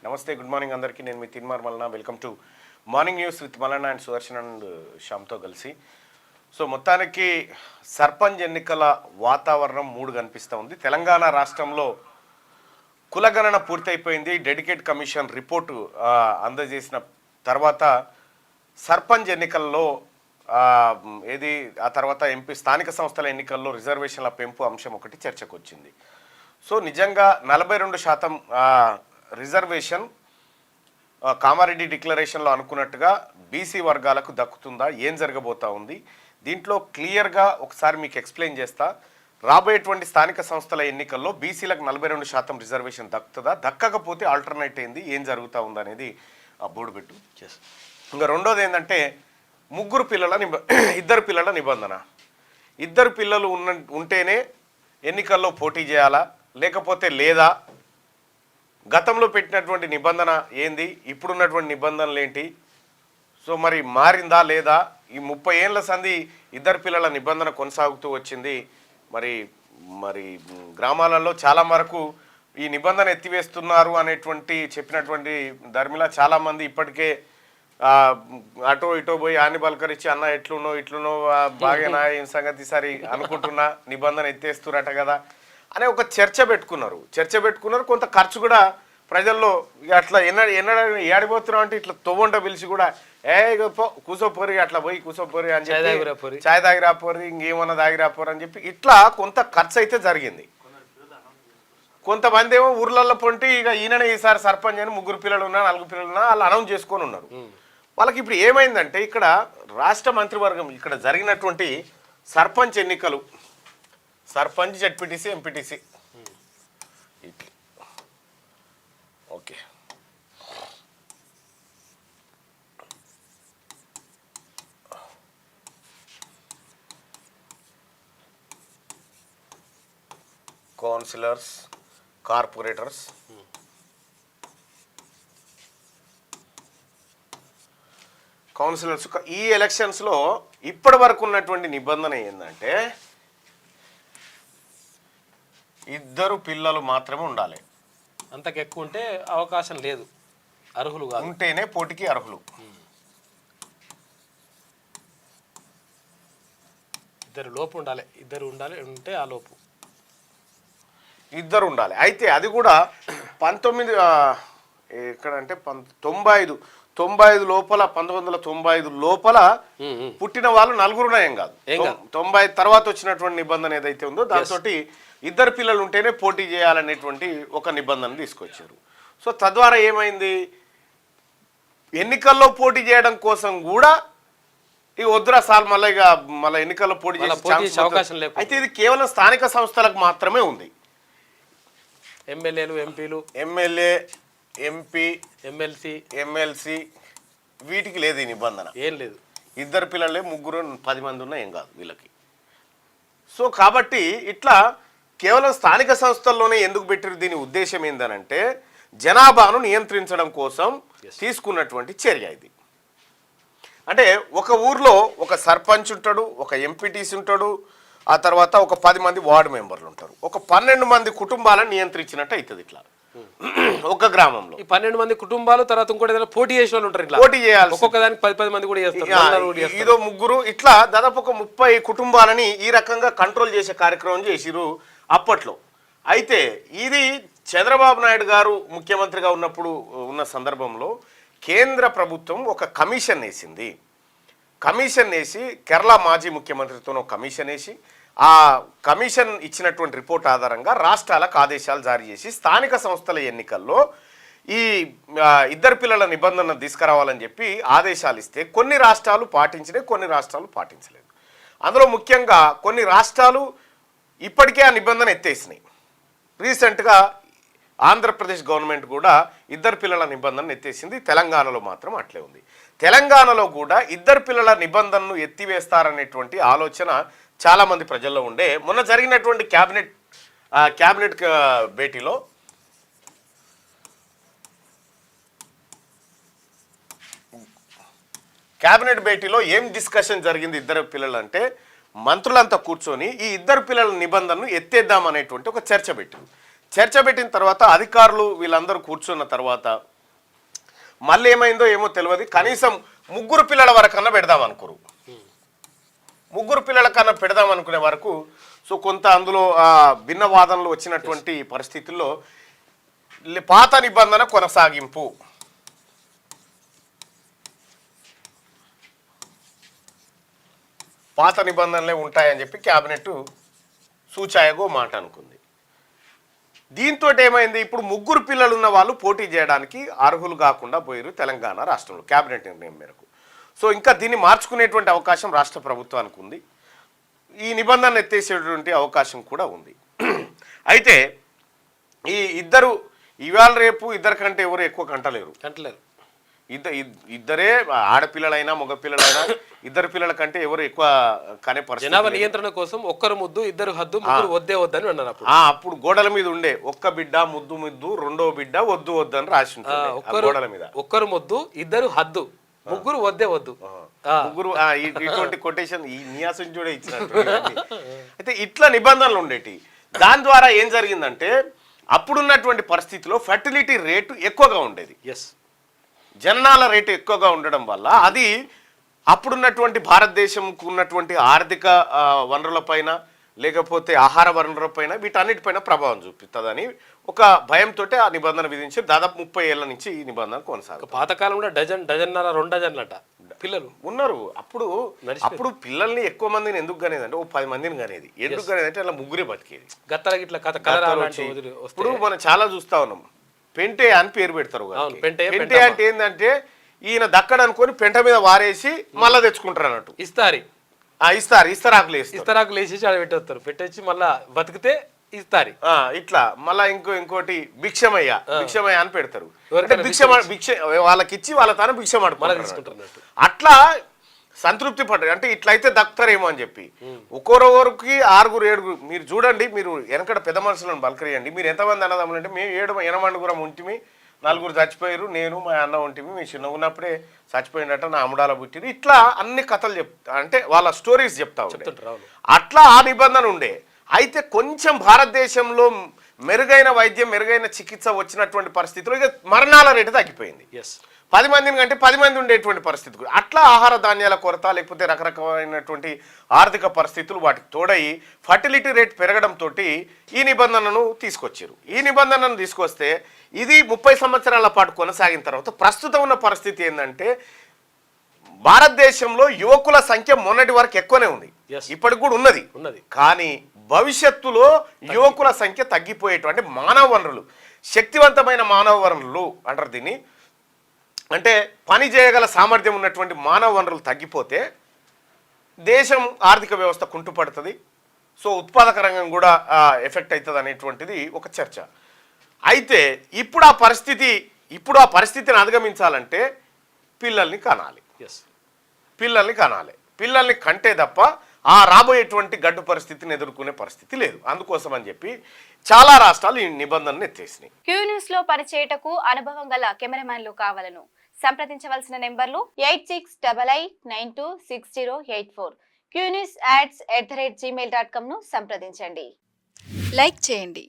నమస్తే, good morning అందరికీ. నేను మీ Teenmar Mallanna. Welcome to morning news with Mallanna and Sudarshan and శ్యామ్తో కలిసి. సో మొత్తానికి సర్పంచ్ ఎన్నికల వాతావరణం మూడు కనిపిస్తూ ఉంది. తెలంగాణ రాష్ట్రంలో కులగణన పూర్తయిపోయింది. డెడికేట్ కమిషన్ రిపోర్టు అందజేసిన తర్వాత సర్పంచ్ ఎన్నికల్లో ఆ తర్వాత ఎంపీ స్థానిక సంస్థల ఎన్నికల్లో రిజర్వేషన్ల పెంపు అంశం ఒకటి చర్చకు వచ్చింది. సో నిజంగా 42% రిజర్వేషన్ కామారెడ్డి డిక్లరేషన్లో అనుకున్నట్టుగా బీసీ వర్గాలకు దక్కుతుందా, ఏం జరగబోతా ఉంది? దీంట్లో క్లియర్గా ఒకసారి మీకు ఎక్స్ప్లెయిన్ చేస్తా. రాబోయేటువంటి స్థానిక సంస్థల ఎన్నికల్లో బీసీలకు 42% రిజర్వేషన్ దక్కుతుందా, దక్కకపోతే ఆల్టర్నేట్ ఏంది, ఏం జరుగుతూ ఉంది అనేది బోర్డు పెట్టు. ఇంకా రెండోది ఏంటంటే ఇద్దరు పిల్లల నిబంధన. ఇద్దరు పిల్లలు ఉంటేనే ఎన్నికల్లో పోటీ చేయాలా లేకపోతే లేదా? గతంలో పెట్టినటువంటి నిబంధన ఏంది, ఇప్పుడున్నటువంటి నిబంధనలు ఏంటి? సో మరి మారిందా లేదా? ఈ 30 ఏళ్ల సంధి ఇద్దరు పిల్లల నిబంధన కొనసాగుతూ వచ్చింది. మరి గ్రామాలలో చాలా వరకు ఈ నిబంధన ఎత్తివేస్తున్నారు అనేటువంటి చెప్పినటువంటి ధర్మిలా చాలామంది ఇప్పటికే అటో ఇటో పోయి ఆని పలకరించి అన్న ఇట్లునో బాగేనా ఏం సంగతి సరి అనుకుంటున్నా, నిబంధన ఎత్తేస్తురట కదా అనే ఒక చర్చ పెట్టుకున్నారు. కొంత ఖర్చు కూడా ప్రజల్లో అట్లా ఏడిపోతున్నాం అంటే ఇట్లా తొవ్వంట పిలిచి కూడా కూసోపోరి అట్లా పోయి కూసోపోరి అని చెప్పి చాయ్ తాగిరాపోరి ఇంకేమన్నా తాగిరాపోరు అని చెప్పి ఇట్లా కొంత ఖర్చు అయితే జరిగింది. కొంతమంది ఏమో ఊర్లలో పొంటి ఇక ఈయననే ఈసారి సర్పంచ్ అని 3 పిల్లలు ఉన్నా 4 పిల్లలు ఉన్నా వాళ్ళు అనౌన్స్ చేసుకొని ఉన్నారు. వాళ్ళకి ఇప్పుడు ఏమైందంటే ఇక్కడ రాష్ట్ర మంత్రివర్గం ఇక్కడ జరిగినటువంటి సర్పంచ్ ఎన్నికలు, sarpanch, ZPTC, MPTC, okay, councillors, corporators, councillors ఈ ఎలక్షన్స్లో ఇప్పటి వరకు ఉన్నటువంటి నిబంధన ఏంటంటే ఇద్దరు పిల్లలు మాత్రమే ఉండాలి. అంతకు ఎక్కువ ఉంటే అవకాశం లేదు, అర్హులు కాదు, ఉంటేనే పోటీకి అర్హులు. ఇద్దరు ఉండాలి ఉంటే ఆ లోపు ఇద్దరు ఉండాలి. అయితే అది కూడా 19 ఎక్కడంటే 95 లోపల 1995 లోపల పుట్టిన వాళ్ళు 4 ఏం కాదు. 90 తర్వాత వచ్చినటువంటి నిబంధన ఏదైతే ఉందో దాంతో ఇద్దరు పిల్లలు ఉంటేనే పోటీ చేయాలనేటువంటి ఒక నిబంధన తీసుకొచ్చారు. సో తద్వారా ఏమైంది, ఎన్నికల్లో పోటీ చేయడం కోసం కూడా ఈ వద్దురా సార్ మళ్ళీ ఎన్నికల్లో పోటీ చేసే అవకాశం లేదు. అయితే ఇది కేవలం స్థానిక సంస్థలకు మాత్రమే ఉంది. ఎమ్మెల్యేలు, ఎంపీలు, ఎమ్మెల్యే, ఎంపీ, ఎమ్మెల్సీ వీటికి లేదు ఈ నిబంధన. ఏం లేదు. ఇద్దరు పిల్లలే 3 10 మంది ఉన్నా ఏం కాదు వీళ్ళకి. సో కాబట్టి ఇట్లా కేవలం స్థానిక సంస్థల్లోనే ఎందుకు పెట్టారు? దీని ఉద్దేశం ఏందనంటే జనాభాను నియంత్రించడం కోసం తీసుకున్నటువంటి చర్య ఇది. అంటే ఒక ఊర్లో ఒక సర్పంచ్ ఉంటాడు, ఒక ఎంపీటీసీ ఉంటాడు, ఆ తర్వాత ఒక 10 మంది వార్డు మెంబర్లు ఉంటారు. ఒక 12 మంది కుటుంబాలను నియంత్రించినట్టు అవుతుంది ఇట్లా ఒక గ్రామంలో. ఈ 12 మంది కుటుంబాలు తర్వాత ఇంకోటి ఏదైనా పోటీ చేసిన వాళ్ళు ఉంటారు. ఇట్లా పోటీ చేయాలి, ఒక్కొక్క దానికి 10 మంది కూడా చేస్తారు. ఇదో 3 ఇట్లా దాదాపు ఒక 30 కుటుంబాలని ఈ రకంగా కంట్రోల్ చేసే కార్యక్రమం చేసిరు అప్పట్లో. అయితే ఇది చంద్రబాబు నాయుడు గారు ముఖ్యమంత్రిగా ఉన్న సందర్భంలో కేంద్ర ప్రభుత్వం ఒక కమిషన్ వేసింది. కమిషన్ వేసి కేరళ మాజీ ముఖ్యమంత్రితో ఒక కమిషన్ వేసి ఆ కమిషన్ ఇచ్చినటువంటి రిపోర్ట్ ఆధారంగా రాష్ట్రాలకు ఆదేశాలు జారీ చేసి స్థానిక సంస్థల ఎన్నికల్లో ఈ ఇద్దరు పిల్లల నిబంధన తీసుకురావాలని చెప్పి ఆదేశాలు ఇస్తే కొన్ని రాష్ట్రాలు పాటించినాయి, కొన్ని రాష్ట్రాలు పాటించలేదు. అందులో ముఖ్యంగా కొన్ని రాష్ట్రాలు ఇప్పటికే ఆ నిబంధన ఎత్తేసినాయి. రీసెంట్గా ఆంధ్రప్రదేశ్ గవర్నమెంట్ కూడా ఇద్దరు పిల్లల నిబంధనను ఎత్తేసింది. తెలంగాణలో మాత్రం అట్లే ఉంది. తెలంగాణలో కూడా ఇద్దరు పిల్లల నిబంధనను ఎత్తివేస్తారనేటువంటి ఆలోచన చాలామంది ప్రజల్లో ఉండే. మొన్న జరిగినటువంటి క్యాబినెట్ భేటీలో ఏం డిస్కషన్ జరిగింది? ఇద్దరు పిల్లలు అంటే మంత్రులంతా కూర్చొని ఈ ఇద్దరు పిల్లల నిబంధనను ఎత్తేద్దామనేటువంటి ఒక చర్చ పెట్టింది. చర్చ పెట్టిన తర్వాత అధికారులు వీళ్ళందరూ కూర్చున్న తర్వాత మళ్ళీ ఏమైందో ఏమో తెలియదు. కనీసం 3 పిల్లల వరకన్నా పెడదాం అనుకోరు. 3 పిల్లల కన్నా పెడదాం అనుకునే వరకు సో కొంత అందులో భిన్న వాదనలు వచ్చినటువంటి పరిస్థితుల్లో పాత నిబంధన కొనసాగింపు, పాత నిబంధనలే ఉంటాయని చెప్పి క్యాబినెట్ సూచాయగో మాట అనుకుంది. దీంతో ఏమైంది, ఇప్పుడు 3 పిల్లలు ఉన్న వాళ్ళు పోటీ చేయడానికి అర్హులు కాకుండా పోయారు తెలంగాణ రాష్ట్రంలో క్యాబినెట్ నిర్ణయం మేరకు. సో ఇంకా దీన్ని మార్చుకునేటువంటి అవకాశం రాష్ట్ర ప్రభుత్వానికి ఉంది. ఈ నిబంధన ఎత్తేసేటువంటి అవకాశం కూడా ఉంది. అయితే ఈ ఇద్దరు ఇవాళ రేపు ఇద్దరు కంటే ఎవరు ఎక్కువ కంటలేరు. ఇద్దరే ఆడపిల్లలైనా మగపిల్లలైనా ఇద్దరు పిల్లల కంటే ఎవరు ఎక్కువ కనే పరిస్థితి. జనాభా నియంత్రణ కోసం ఒక్కరు ముద్దు ఇద్దరు హద్దు ముగ్గురు వద్దే వద్దని అన్నారు. అప్పుడు గోడల మీద ఉండే ఒక్క బిడ్డ ముద్దు ముద్దు, రెండో బిడ్డ వద్దు వద్దు అని రాసి ఉంటుంది గోడల మీద. ఒక్కరు ముద్దు ఇద్దరు హద్దు ముగ్గురు వద్దే వద్దు, ముగ్గురు. ఇటువంటి కొటేషన్ ఈ నియాసం కూడా ఇచ్చినట్టు. అయితే ఇట్లా నిబంధనలు ఉండేటి. దాని ద్వారా ఏం జరిగిందంటే అప్పుడున్నటువంటి పరిస్థితిలో ఫర్టిలిటీ రేటు ఎక్కువగా ఉండేది. జననాల రేటు ఎక్కువగా ఉండడం వల్ల అది అప్పుడున్నటువంటి భారతదేశంకు ఉన్నటువంటి ఆర్థిక వనరులపైన లేకపోతే ఆహార వనరులపైన వీటన్నిటిపైన ప్రభావం చూపిస్తుందని ఒక భయంతో ఆ నిబంధన విధించి దాదాపు 30 ఏళ్ల నుంచి ఈ నిబంధన కొనసాగుతుంది. పాతకాలంలో డజన్నర 2 డజన్లట పిల్లలు ఉన్నారు. అప్పుడు పిల్లల్ని ఎక్కువ మందిని ఎందుకు కనేది అంటే 10 మందిని కనేది. ఎందుకు కనేది అంటే అలా ముగ్గురే బతికేది. ఇప్పుడు మనం చాలా చూస్తా ఉన్నాం. పెంటే అని పేరు పెడతారు. పెంటే అంటే ఏంటంటే ఈయన దక్కడనుకొని పెంట మీద వారేసి మళ్ళా తెచ్చుకుంటారు అన్నట్టు. ఇస్తారాకులు వేసేసి ఆడ పెట్టేస్తారు. పెట్టేసి మళ్ళా బతికితే ఇస్తారు. ఇట్లా మళ్ళా ఇంకోటి భిక్షమయ్య అని పెడతారు. భిక్ష వాళ్ళకి ఇచ్చి వాళ్ళ తాను భిక్షం తీసుకుంటారు. అట్లా సంతృప్తి పడ్డారు. అంటే ఇట్లయితే దక్కుతారేమో అని చెప్పి ఒక్కొక్కరికి 6, 7 మీరు చూడండి. మీరు వెనకడ పెద్ద మనుషులను బలకరియండి. మీరు ఎంతమంది అన్నదమ్ములు అంటే మేము 7 8 ఉంటిమి, 4 చచ్చిపోయారు, నేను మా అన్న ఉంటిమి, మీ చిన్నగా ఉన్నప్పుడే చచ్చిపోయినట్ట నా అమ్ముడాల పుట్టిరు. ఇట్లా అన్ని కథలు అంటే వాళ్ళ స్టోరీస్ చెప్తా ఉంటారు. అట్లా ఆ నిబంధన ఉండే. అయితే కొంచెం భారతదేశంలో మెరుగైన వైద్యం మెరుగైన చికిత్స వచ్చినటువంటి పరిస్థితుల్లో ఇక మరణాల రేటు తగ్గిపోయింది. 10 మందిని కంటే 10 మంది ఉండేటువంటి పరిస్థితి. అట్లా ఆహార ధాన్యాల కొరత లేకపోతే రకరకమైనటువంటి ఆర్థిక పరిస్థితులు వాటికి తోడయి ఫర్టిలిటీ రేట్ పెరగడంతో ఈ నిబంధనను తీసుకొచ్చారు. ఈ నిబంధనను తీసుకొస్తే ఇది 30 సంవత్సరాల పాటు కొనసాగిన తర్వాత ప్రస్తుతం ఉన్న పరిస్థితి ఏంటంటే భారతదేశంలో యువకుల సంఖ్య మొన్నటి వరకు ఎక్కువనే ఉంది, ఇప్పటికి కూడా ఉన్నది. కానీ భవిష్యత్తులో యువకుల సంఖ్య తగ్గిపోయేటువంటి మానవ వనరులు, శక్తివంతమైన మానవ వనరులు అంటారు దీన్ని. అంటే పని చేయగల సామర్థ్యం ఉన్నటువంటి మానవ వనరులు తగ్గిపోతే దేశం ఆర్థిక వ్యవస్థ కుంటుపడుతుంది. సో ఉత్పాదక రంగం కూడా ఎఫెక్ట్ అవుతుంది అనేటువంటిది ఒక చర్చ. అయితే ఇప్పుడు ఆ పరిస్థితిని అధిగమించాలంటే పిల్లల్ని కనాలి. పిల్లల్ని కంటే తప్ప రాబోయేటువంటి గడ్డు పరిస్థితిని ఎదుర్కొనే పరిస్థితి లేదు. అందుకోసం అని చెప్పి చాలా రాష్ట్రాలు ఈ నిబంధనను ఎత్తేసినాయి. క్యూ న్యూస్ లో పనిచేయటకు అనుభవం గల కెమెరామెన్లు కావాలను సంప్రదించవలసిన నెంబర్లు 8688926084. qnewsads@gmail.com ను సంప్రదించండి. లైక్ చేయండి,